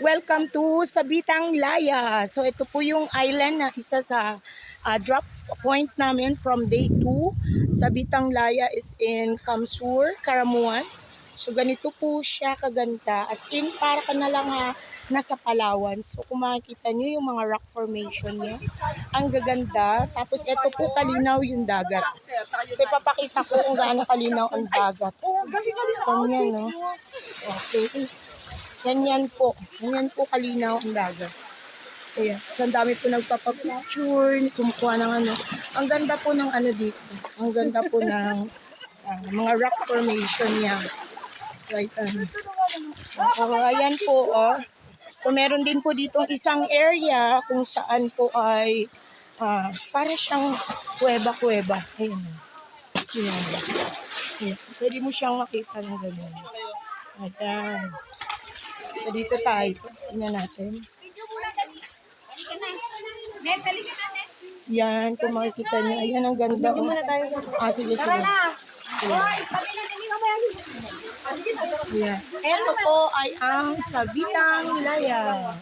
Welcome to Sabitang Laya. So ito po yung island na isa sa drop point namin from day 2. Sabitang Laya is in Kamsur, Karamuan. So ganito po siya kaganda. As in para ka na lang nasa Palawan. So kung makikita nyo yung mga rock formation niya, ang gaganda. Tapos ito po kalinaw yung dagat. So ipapakita ko kung gaano kalinaw ang dagat. Ganyan, no? Okay. Ganyan po kalinaw ang dagat. Ayan. So, ang dami po nagpapapicture, kumukuha ng ano. Ang ganda po ng ano dito. Ang ganda po ng mga rock formation niya. So, ito. Ayan po, oh. So, meron din po dito isang area kung saan po ay para siyang kuweba-kuweba. Ayan. Ayan. Ayan. Pwede mo siyang makita ng ganyan. Ayan. So, dito tayo. Tingnan natin. Yan, kung makikita niyo. Ayan, ang ganda. Sige, sige. Ayan. Ito po ay ang Sabitang Laya.